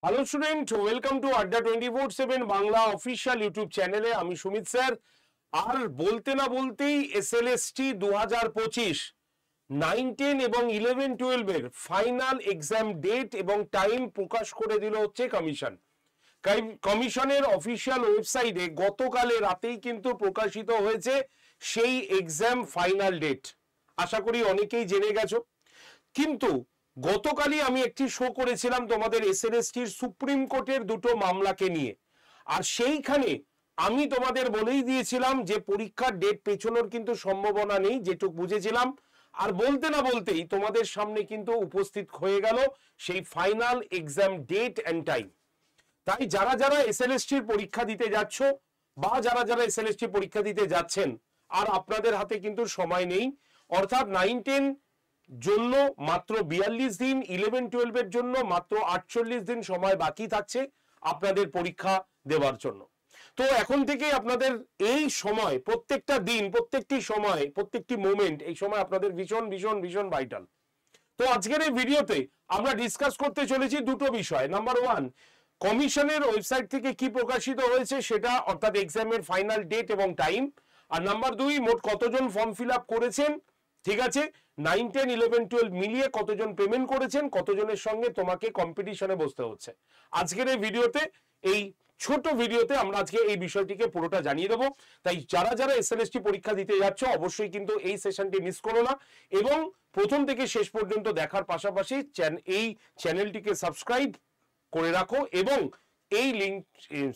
Hello student, welcome to আড্ডা 24/7 Bangla official YouTube চ্যানেলে। আমি সুমিত স্যার। আর বলতে না বলতেই এসএলএসটি 2025 9, 10 এবং 11, 12 এর ফাইনাল এক্সাম ডেট এবং টাইম প্রকাশ করে দিল হচ্ছে কমিশন। কমিশনের অফিসিয়াল ওয়েবসাইটে গতকালে রাতেই কিন্তু প্রকাশিত হয়েছে সেই এক্সাম ফাইনাল ডেট। আশা করি অনেকেই জেনে গেছো, কিন্তু গতকালই আমি একটি শো করেছিলাম তোমাদের এসএলএসটির সুপ্রিম কোর্টের দুটো মামলাকে নিয়ে। আর সেইখানে আমি তোমাদের বলেই দিয়েছিলাম যে পরীক্ষার ডেট পেছনোর কিন্তু সম্ভাবনা নেই, যেটুকু বুঝেছিলাম। আর বলতে না বলতেই তোমাদের সামনে কিন্তু উপস্থিত হয়ে গেল সেই final exam date and time. তাই যারা যারা এসএলএসটির পরীক্ষা দিতে যাচ্ছ বা যারা যারা এসএলএসটি পরীক্ষা দিতে যাচ্ছেন, আর আপনাদের হাতে কিন্তু সময় নেই। অর্থাৎ 9, 10 জন্য মাত্র 42 দিন, 11, 12 এর জন্য মাত্র 48 দিন সময় বাকি থাকছে আপনাদের পরীক্ষা দেওয়ার জন্য। তো এখন থেকে আপনাদের এই সময়, প্রত্যেকটা দিন, প্রত্যেকটি সময়, প্রত্যেকটি মোমেন্ট, এই সময় আপনাদের ভীষণ ভীষণ ভীষণ ভাইটাল। তো আজকের এই ভিডিওতে আমরা ডিসকাস করতে চলেছি দুটো বিষয়। নাম্বার 1, কমিশনের ওয়েবসাইট থেকে কি প্রকাশিত হয়েছে সেটা, অর্থাৎ এক্সামের ফাইনাল ডেট এবং টাইম। আর নাম্বার 2, মোট কতজন ফর্ম ফিল আপ করেছেন, ঠিক আছে, 9, 10, 11, 12 মিলিয়ে কতজন পেমেন্ট করেছেন, কতজনের সঙ্গে তোমাকে কম্পিটিশনে বসতে হচ্ছে। আজকের এই ভিডিওতে, এই ছোট ভিডিওতে আমরা আজকে এই বিষয়টিকে পুরোটা জানিয়ে দেবো। তাই যারা যারা এসএলএসটি পরীক্ষা দিতে যাচ্ছ অবশ্যই কিন্তু এই সেশনটি মিস করো না, এবং প্রথম থেকে শেষ পর্যন্ত দেখার পাশাপাশি এই চ্যানেলটিকে সাবস্ক্রাইব করে রাখো, এবং এই লিঙ্ক,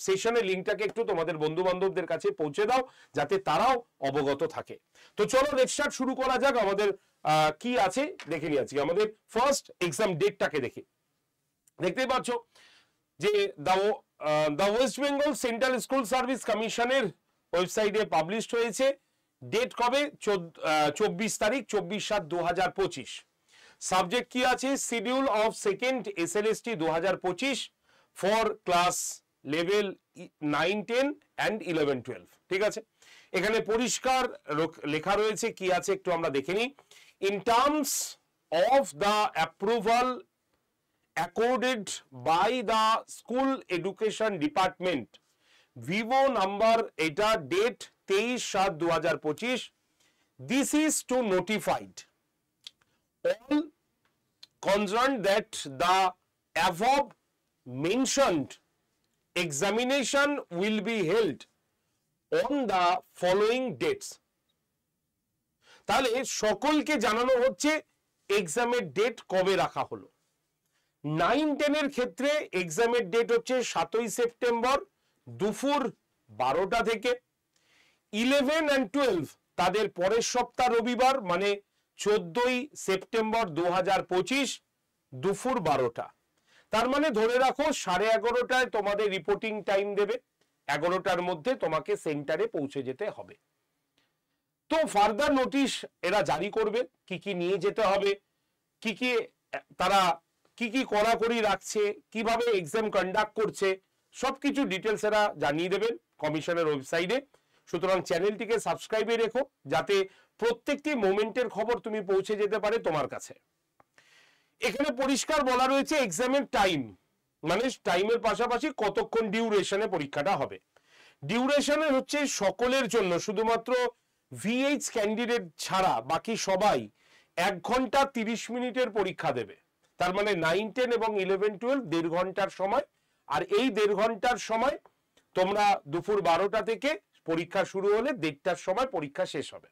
সেশনের লিঙ্কটাকে একটু তোমাদের বন্ধু বান্ধবদের কাছে পৌঁছে দাও যাতে তারাও অবগত থাকে। তো চলো লেটস স্টার্ট, শুরু করা যাক। আমাদের কি আছে দেখে নিই আজকে। আমাদের ফার্স্ট এক্সাম ডেটটাকে দেখে দেখতেই পাচ্ছ যে the West Bengal central school service কমিশনের ওয়েবসাইটে পাবলিশড হয়েছে। ডেট কবে? 24 তারিখ, 24/7/2025। সাবজেক্ট কি আছে? Schedule of second SLST 2025 for class level 9, 10 and 11, 12। ঠিক আছে, এখানে পরিষ্কার লেখা রয়েছে কি আছে একটু আমরা দেখে নিই। In terms of the approval accorded by the school education department, vivo number এটা date 23/7/2025, this is to notified all concerned that the above mentioned examination will be held on the following dates। তাহলে সকলকে জানানো হচ্ছে এক্সামের date কবে রাখা হলো। 9, 10 এর ক্ষেত্রে এক্সামের ডেট হচ্ছে 7ই সেপ্টেম্বর দুপুর 12টা থেকে। 11 and 12 তাদের পরের সপ্তাহ রবিবার, মানে 14ই সেপ্টেম্বর 2025 দুপুর 12টা। তার মানে ধরে রাখো 11:30টায় তোমাদের রিপোর্টিং টাইম দেবে, 11টার মধ্যে তোমাকে সেন্টারে পৌঁছে যেতে হবে। তো ফার্দার নোটিশ এরা জারি করবে, কি কি নিয়ে যেতে হবে, কি কি তারা কি কি কড়াকড়ি রাখছে, কিভাবে এক্সাম কন্ডাক্ট করছে, সবকিছু ডিটেলস এরা জানিয়ে দেবেন কমিশনের ওয়েবসাইটে। সুতরাং চ্যানেলটিকে সাবস্ক্রাইবে রেখো যাতে প্রত্যেকটি মোমেন্টের খবর তুমি পৌঁছে যেতে পারে তোমার কাছে। এখানে পরিষ্কার বলা রয়েছে এক্সামের টাইম, মানে টাইমের পাশাপাশি কতক্ষণ ডিউরেশনে পরীক্ষাটা হবে। ডিউরেশনে হচ্ছে সকলের জন্য, শুধুমাত্র ভিএইচ ক্যান্ডিডেট ছাড়া বাকি সবাই 1 ঘন্টা 30 মিনিটের পরীক্ষা দেবে। তার মানে 9, 10 এবং 11, 12 1.5 ঘন্টার সময়। আর এই 1.5 ঘন্টার সময় তোমরা দুপুর 12টা থেকে পরীক্ষা শুরু হলে 1:30টার সময় পরীক্ষা শেষ হবে।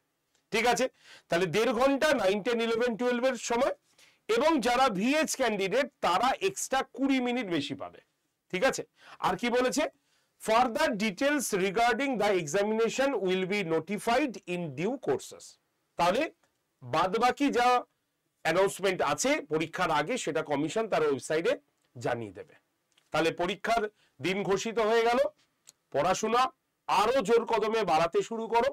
ঠিক আছে, তাহলে 1.5 ঘন্টা 9, 10, 11, 12 এর সময়। এবং যারা ভিএইচ ক্যান্ডিডেট তারা এক্সট্রা 20 মিনিট বেশি পাবে। ঠিক আছে, আর কি বলেছে? Further details regarding the examination will be notified in due courses. তাহলে বাদবাকি যা অ্যানাউন্সমেন্ট আছে পরীক্ষার আগে সেটা কমিশন তার ওয়েবসাইটে জানিয়ে দেবে। তাহলে পরীক্ষার দিন ঘোষিত হয়ে গেল। পড়াশোনা আরো জোর কদমে বাড়াতে শুরু করো,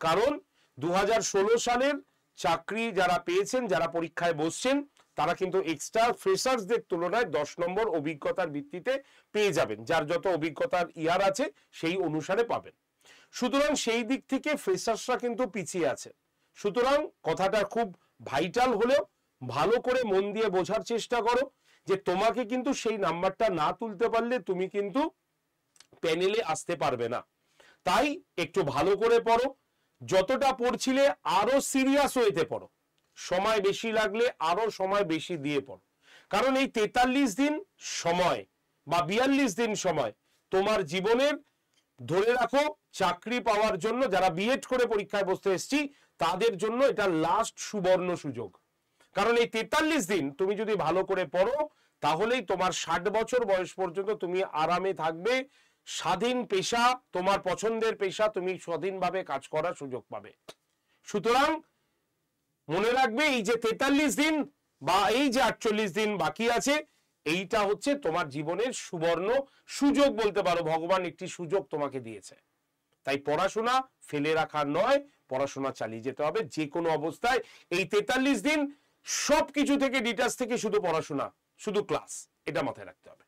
কারণ 2016 সালের চাকরি যারা পেয়েছেন, যারা পরীক্ষায় বসছেন, তারা কিন্তু এক্সট্রা ফ্রেশার্সদের তুলনায় 10 নম্বর অভিজ্ঞতার ভিত্তিতে পেয়ে যাবেন। যার যত অভিজ্ঞতার ইয়ার আছে সেই অনুসারে পাবেন। সুতরাং সেই দিক থেকে ফ্রেশার্সরা কিন্তু পিছিয়ে আছে। সুতরাং কথাটা খুব ভাইটাল হলেও ভালো করে মন দিয়ে বোঝার চেষ্টা করো যে তোমাকে কিন্তু সেই নাম্বারটা না তুলতে পারলে তুমি কিন্তু প্যানেলে আসতে পারবে না। তাই একটু ভালো করে পড়ো, যতটা পড়ছিলে আরো সিরিয়াস হইতে পড়ো, সময় বেশি লাগলে আরো সময় বেশি দিয়ে পড়ো, কারণ এই 43 দিন সময় বা 42 দিন সময় তোমার জীবনের, ধরে রাখো চাকরি পাওয়ার জন্য, যারা বিএড করে পরীক্ষায় বসতে এসেছি তাদের জন্য এটা লাস্ট সুবর্ণ সুযোগ। কারণ এই 43 দিন তুমি যদি ভালো করে পড়ো তাহলেই তোমার 60 বছর বয়স পর্যন্ত তুমি আরামে থাকবে, স্বাধীন পেশা, তোমার পছন্দের পেশা, তুমি স্বাধীনভাবে কাজ করার সুযোগ পাবে। সুতরাং মনে রাখবে এই যে 43 দিন বা এই যে 48 দিন বাকি আছে, এইটা হচ্ছে তোমার জীবনের সুবর্ণ সুযোগ বলতে পারো, ভগবান একটি সুযোগ তোমাকে দিয়েছে। তাই পড়াশোনা ফেলে রাখা নয়, পড়াশোনা চালিয়ে যেতে হবে যে কোনো অবস্থায়। এই 43 দিন সবকিছু থেকে, ডিটেলস থেকে শুধু পড়াশোনা, শুধু ক্লাস, এটা মাথায় রাখতে হবে।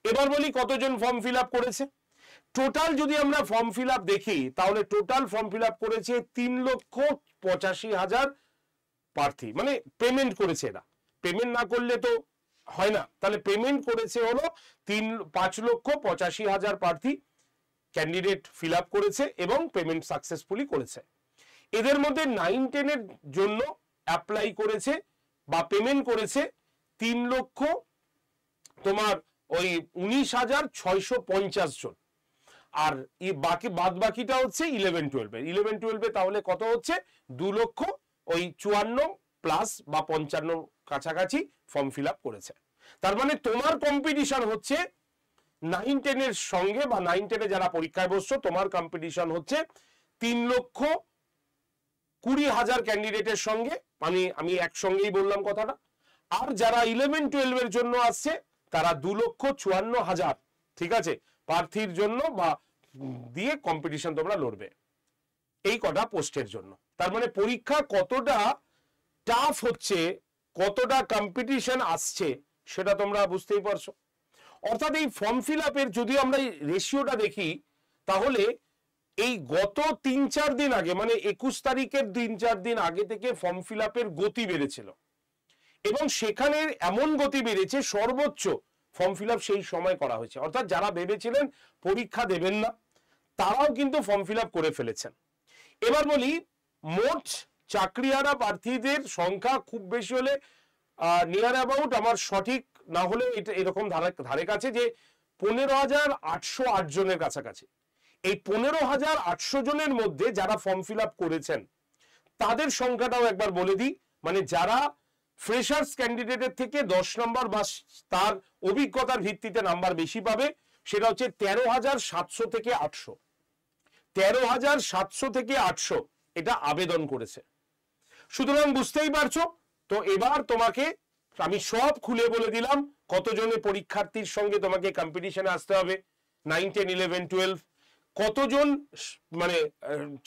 এবার বলি কতজন ফর্ম ফিল আপ করেছে। টোটাল যদি আমরা ফর্ম ফিল আপ দেখি তাহলে টোটাল ফর্ম ফিল আপ করেছে 3,85,000 প্রার্থী, মানে পেমেন্ট করেছে। এরা পেমেন্ট না করলে তো হয় না, তাহলে পেমেন্ট করেছে হলো 5,85,000 প্রার্থী, ক্যান্ডিডেট ফিল আপ করেছে এবং পেমেন্ট সাকসেসফুলি করেছে। এদের মধ্যে 9-10 এর জন্য অ্যাপ্লাই করেছে বা পেমেন্ট করেছে 3,19,650 জন। আর বাকি বাদ বাকিটা হচ্ছে 11-12 তাহলে কত হচ্ছে 2,54,000 প্লাস বা 55 কাছাকাছি ফর্ম ফিল আপ করেছে। তার মানে তোমার কম্পিটিশন হচ্ছে 9-10 এর সঙ্গে, বা 9-10 এ যারা পরীক্ষায় বসছো তোমার কম্পিটিশন হচ্ছে 3,20,000 ক্যান্ডিডেটের সঙ্গে, মানে আমি একসঙ্গেই বললাম কথাটা। আর যারা 11-12 এর জন্য আসছে তারা 2,54,000, ঠিক আছে, প্রার্থীর জন্য বা দিয়ে কম্পিটিশন তোমরা লড়বে এই কটা পোস্টের জন্য। তার মানে পরীক্ষা কতটা টাফ হচ্ছে, কতটা কম্পিটিশন আসছে সেটা তোমরা বুঝতেই পারছো। অর্থাৎ এই ফর্ম ফিল আপের যদি আমরা রেশিওটা দেখি তাহলে এই গত 3-4 দিন আগে, মানে 21 তারিখের 3-4 দিন আগে থেকে ফর্ম ফিল আপের গতি বেড়েছিল এবং সেখানে এমন গতি বেড়েছে সর্বোচ্চ ফর্ম ফিল আপ সেই সময় করা হয়েছে। অর্থাৎ যারা ভেবেছিলেন পরীক্ষা দেবেন না তারাও কিন্তু ফর্ম ফিল আপ করে ফেলেছেন। এবার বলি মোট চাকরিহারা প্রার্থীদের সংখ্যা খুব বেশি হলে নিয়ার অ্যাবাউট, আমার সঠিক না হলে এটা এরকম ধারে কাছে, যে 15,808 জনের কাছাকাছি। এই 15,800 জনের মধ্যে যারা ফর্ম ফিল আপ করেছেন তাদের সংখ্যাটাও একবার বলে দিই। মানে যারা ফ্রেশার্স ক্যান্ডিডেটের থেকে 10 নম্বর বা তার অভিজ্ঞতার ভিত্তিতে নাম্বার বেশি পাবে, সেটা হচ্ছে 13,700 থেকে 800। 13,700 থেকে 800 এটা আবেদন করেছে। সুতরাং বুঝতেই পারছো। তো এবার তোমাকে আমি সব খুলে বলে দিলাম কতজনের পরীক্ষার্থীর সঙ্গে তোমাকে কম্পিটিশনে আসতে হবে, 9, 10, 11, 12, কতজন মানে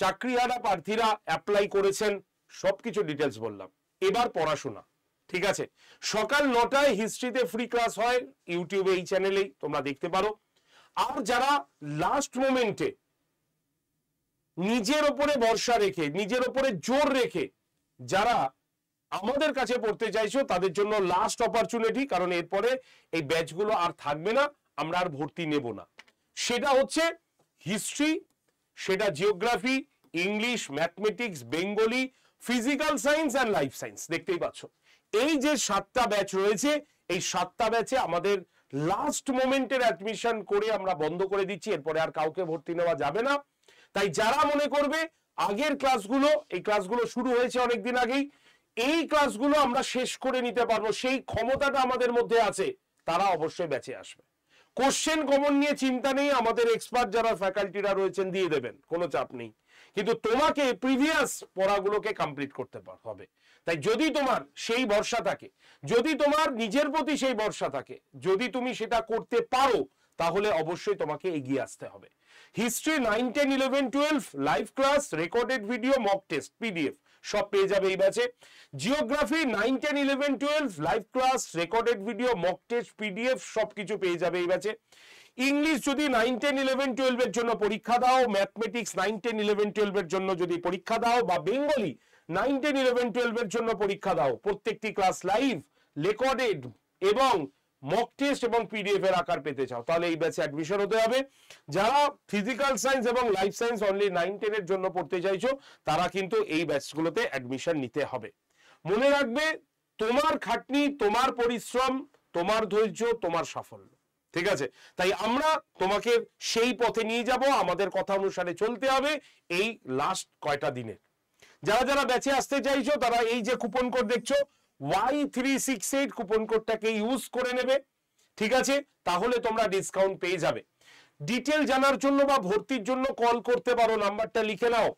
চাকরিহারা প্রার্থীরা অ্যাপ্লাই করেছেন, সবকিছু ডিটেলস বললাম। এবার পড়াশোনা, ঠিক আছে। সকাল 9টায় হিস্ট্রিতে ফ্রি ক্লাস হয় ইউটিউবে, এই চ্যানেলেই তোমরা দেখতে পারো। আর যারা লাস্ট মোমেন্টে নিজের ওপরে ভরসা রেখে, নিজের ওপরে জোর রেখে যারা আমাদের কাছে পড়তে চাইছো তাদের জন্য লাস্ট অপরচুনিটি, কারণ এরপরে এই ব্যাচগুলো আর থাকবে না, আমরা আর ভর্তি নেব না। সেটা হচ্ছে হিস্ট্রি, সেটা geography, English, mathematics, Bengali, physical science and life science. দেখতেই পাচ্ছ এই যে 7টা ব্যাচ রয়েছে, এই 7টা ব্যাচে আমাদের লাস্ট মোমেন্টের অ্যাডমিশন করে আমরা বন্ধ করে দিচ্ছি, এরপরে আর কাউকে ভর্তি নেওয়া যাবে না। তাই যারা মনে করবে আগের ক্লাসগুলো, এই ক্লাসগুলো শুরু হয়েছে অনেকদিন আগেই, এই ক্লাসগুলো আমরা শেষ করে নিতে পারবো, সেই ক্ষমতাটা আমাদের মধ্যে আছে, তারা অবশ্যই ব্যাচে আসবে। কোশ্চেন কমন নিয়ে চিন্তা নেই, আমাদের এক্সপার্ট যারা ফ্যাকাল্টিরা রয়েছেন দিয়ে দেবেন, কোনো চাপ নেই। কিন্তু তোমাকে প্রিভিয়াস পড়াগুলোকে কমপ্লিট করতে হবে। তাই যদি তোমার সেই ভরসা থাকে, যদি তোমার নিজের প্রতি সেই ভরসা থাকে, যদি তুমি সেটা করতে পারো, তাহলে অবশ্যই তোমাকে এগিয়ে আসতে হবে। History 9, 10, 11, 12 live class, recorded video, mock test, PDF সব পেয়ে যাবে এই ব্যাচে। Geography 9, 10, 11, 12 live class, recorded video, mock test, PDF সবকিছু পেয়ে যাবে এই ব্যাচে। ইংলিশ যদি 9, 10, 11, 12 এর জন্য পরীক্ষা দাও, ম্যাথমেটিক্স 9, 10, 11, 12 এর জন্য যদি পরীক্ষা দাও, বা বেঙ্গলি 9, 10, 11, 12 এর জন্য পরীক্ষা দাও, প্রত্যেকটি ক্লাস লাইভ, রেকর্ডেড, এবং মক টেস্ট এবং পিডিএফ এর আকার পেতে চাও তাহলে এই ব্যাচে অ্যাডমিশন হতে হবে। যারা ফিজিক্যাল সায়েন্স এবং লাইফ সায়েন্স অনলি 9-10 এর জন্য পড়তে চাইছো তারা কিন্তু এই ব্যাচগুলোতে অ্যাডমিশন নিতে হবে। মনে রাখবে তোমার খাটনি, তোমার পরিশ্রম, তোমার ধৈর্য, তোমার সাফল্য, ঠিক আছে? তাই আমরা তোমাকে সেই পথে নিয়ে যাব, আমাদের কথা অনুসারে চলতে হবে এই লাস্ট কয়টা দিনে। যারা যারা ব্যাচে আসতে চাইছো তারা এই যে কুপন কোড দেখছো Y368 কুপন কোডটাকে ইউজ করে নেবে, ঠিক আছে? তাহলে তোমরা ডিসকাউন্ট পেয়ে যাবে। ডিটেল জানার জন্য বা ভর্তির জন্য কল করতে পারো, নাম্বারটা লিখে নাও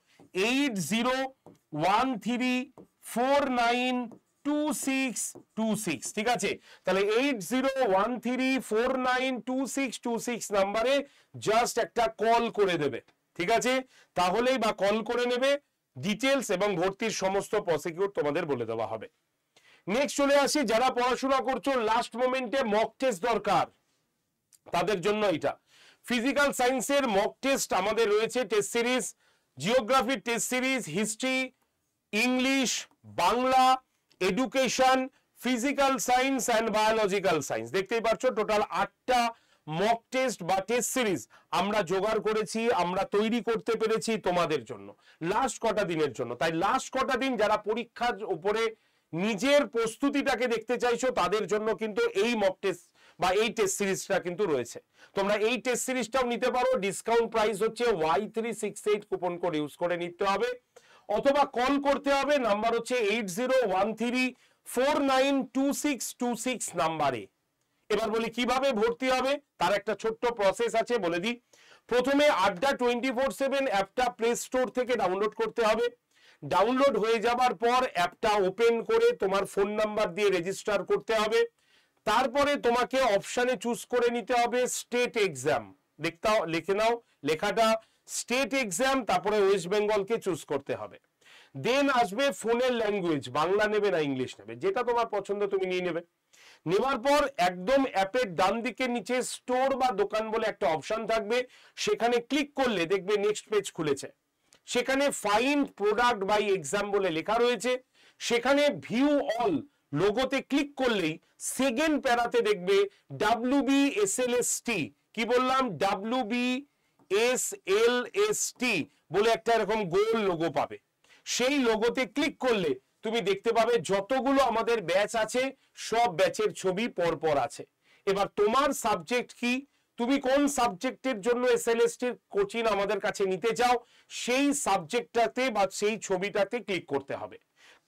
8013492626, ঠিক আছে? তাহলে 8013492626 নাম্বারে জাস্ট একটা কল করে দেবে, ঠিক আছে? তাহলেই বা কল করে নেবে, ডিটেলস এবং ভর্তির সমস্ত প্রসিকিউর তোমাদের বলে দেওয়া হবে। নেক্সট চলে আসি, যারা পড়াশোনা করছো লাস্ট মোমেন্টে মক টেস্ট দরকার তাদের জন্য এটা। ফিজিক্যাল সায়েন্সের মক টেস্ট আমাদের রয়েছে টেস্ট সিরিজ, জিওগ্রাফির test series, history, English, Bangla, education, physical science and biological science. দেখতেই পাচ্ছ টোটাল 8টা মক টেস্ট বা টেস্ট সিরিজ আমরা জোগাড় করেছি, আমরা তৈরি করতে পেরেছি তোমাদের জন্য লাস্ট কটা দিনের জন্য। তাই লাস্ট কটা দিন যারা পরীক্ষার উপরে নিজের প্রস্তুতিটাকে দেখতে চাইছো তাদের জন্য কিন্তু এই মক টেস্ট বা এই টেস্ট সিরিজটা কিন্তু রয়েছে। তোমরা এই টেস্ট সিরিজটাও নিতে পারো, ডিসকাউন্ট প্রাইস হচ্ছে Y368 কুপন কোড ইউজ করে নিতে হবে, অথবা কল করতে হবে, নাম্বার হচ্ছে 8013492626 নাম্বারে। এবার বলি কিভাবে ভর্তি হবে, তার একটা ছোট্ট প্রসেস আছে, বলে দিই। প্রথমে আড্ডা 24/7 অ্যাপটা প্লে স্টোর থেকে ডাউনলোড করতে হবে। ডাউনলোড হয়ে যাবার পর অ্যাপটা ওপেন করে তোমার ফোন নাম্বার দিয়ে রেজিস্টার করতে হবে। তারপরে তোমাকে অপশানে চুজ করে নিতে হবে স্টেট এক্সাম, লিখে নাও লেখাটা স্টেট এক্সাম, তারপরে ওয়েস্ট বেঙ্গলকে চুজ করতে হবে। দেন আসবে ফোনের ল্যাঙ্গুয়েজ, বাংলা নেবে না ইংলিশ নেবে, যেটা তোমার পছন্দ তুমি নিয়ে নেবে। নেওয়ার পর একদম অ্যাপের ডান দিকের নিচে স্টোর বা দোকান বলে একটা অপশন থাকবে, সেখানে ক্লিক করলে দেখবে নেক্সট পেজ খুলেছে। সেখানে ফাইন্ড প্রোডাক্ট বাই এক্সাম বলে লেখা রয়েছে, সেখানে ভিউ অল লোগোতে ক্লিক করলেই সেকেন্ড প্যারাতে দেখবে WBSLST, কি বললাম WBSLST বলে একটা এরকম গোল লোগো পাবে। সেই লোগোতে ক্লিক করলে তুমি দেখতে পাবে যতগুলো আমাদের ব্যাচ আছে সব ব্যাচের ছবি পরপর আছে। এবার তোমার সাবজেক্ট কি, তুমি কোন সাবজেক্টের জন্য এসএলএসটির কোচিং আমাদের কাছে নিতে চাও, সেই সাবজেক্টটাতে বা সেই ছবিটাতে ক্লিক করতে হবে।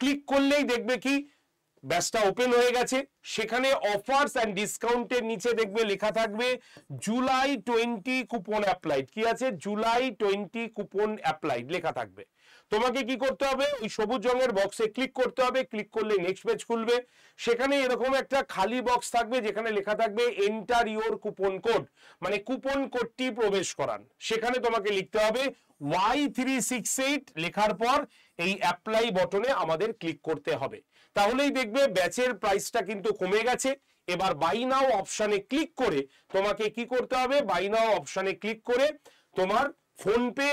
ক্লিক করলেই দেখবে কি ব্যাচটা ওপেন হয়ে গেছে। সেখানে অফার্স এন্ড ডিসকাউন্টের নিচে দেখবে লেখা থাকবে জুলাই 20 কুপন অ্যাপ্লাইড, কি আছে জুলাই 20 কুপন অ্যাপ্লাইড লেখা থাকবে। তোমাকে কি করতে হবে, ওই সবুজ রঙের বক্সে ক্লিক করতে হবে। ক্লিক করলে নেক্সট পেজ খুলবে, সেখানে এরকম একটা খালি বক্স থাকবে যেখানে লেখা থাকবে এন্টার ইওর কুপন কোড, মানে কুপন কোডটি প্রবেশ করান। সেখানে তোমাকে লিখতে হবে Y368, লেখার পর এই অ্যাপ্লাই বটনে আমাদের ক্লিক করতে হবে। তাহলেই দেখবে ব্যাচের প্রাইসটা কিন্তু কমে গেছে। এবার বাই নাও অপশনে ক্লিক করে তোমাকে কি করতে হবে, বাই নাও অপশনে ক্লিক করে তোমার ফোন পে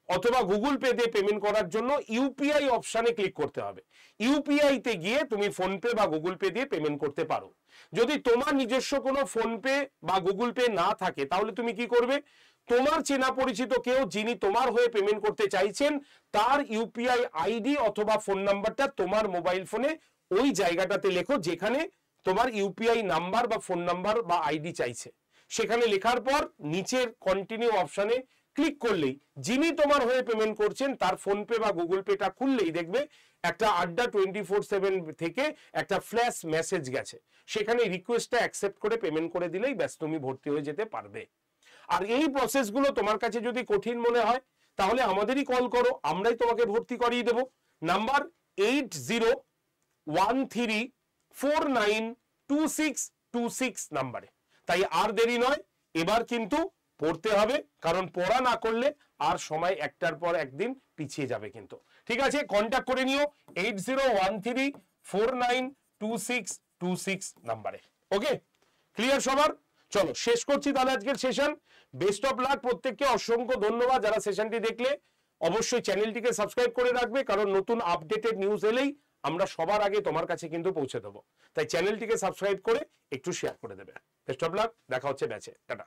অথবা গুগল পে দিয়ে পেমেন্ট করার জন্য ইউপিআই অপশনে ক্লিক করতে হবে। ইউপিআই তে গিয়ে তুমি ফোন পে বা গুগল পে দিয়ে পেমেন্ট করতে পারো। যদি তোমার নিজস্ব কোনো ফোন পে বা গুগল পে না থাকে তাহলে তুমি কি করবে, তোমার চেনা পরিচিত কেউ যিনি তোমার হয়ে পেমেন্ট করতে চাইছেন তার ইউপিআই আইডি অথবা ফোন নাম্বারটা তোমার মোবাইল ফোনে ওই জায়গাটাতে লেখো যেখানে তোমার ইউপিআই নাম্বার বা ফোন নাম্বার বা আইডি চাইছে। সেখানে লেখার পর নিচের কন্টিনিউ অপশনে ক্লিক করলেই যিনি তোমার হয়ে পেমেন্ট করছেন তার ফোন পে বা গুগল পেটা খুললেই দেখবে একটা আড্ডা 24/7 থেকে একটা ফ্ল্যাশ মেসেজ গেছে, সেখানে রিকোয়েস্টটা অ্যাকসেপ্ট করে পেমেন্ট করে দিলেই ব্যাস তুমি ভর্তি হয়ে যেতে পারবে। আর এই প্রসেসগুলো তোমার কাছে যদি কঠিন মনে হয় তাহলে আমাদেরই কল করো, আমরাই তোমাকে ভর্তি করিয়ে দেব। নাম্বার 8013492626 নাম্বারে। তাই আর দেরি নয়, এবার কিন্তু পড়তে হবে, কারণ পড়া না করলে আর সময় একটার পর একদিন পিছিয়ে যাবে কিন্তু। ঠিক আছে, কন্ট্যাক্ট করে নিও 8013492626 নাম্বারে। ওকে, ক্লিয়ার সবার? চলো শেষ করছি তাহলে আজকের সেশন। বেস্ট অফ লাক প্রত্যেককে, অসংখ্য ধন্যবাদ। যারা সেশনটি দেখলে অবশ্যই চ্যানেলটিকে সাবস্ক্রাইব করে রাখবে, কারণ নতুন আপডেটেড নিউজ এলেই আমরা সবার আগে তোমার কাছে কিন্তু পৌঁছে দেবো। তাই চ্যানেলটিকে সাবস্ক্রাইব করে একটু শেয়ার করে দেবে। বেস্ট অফ লাক, দেখা হচ্ছে ম্যাচে, টাটা।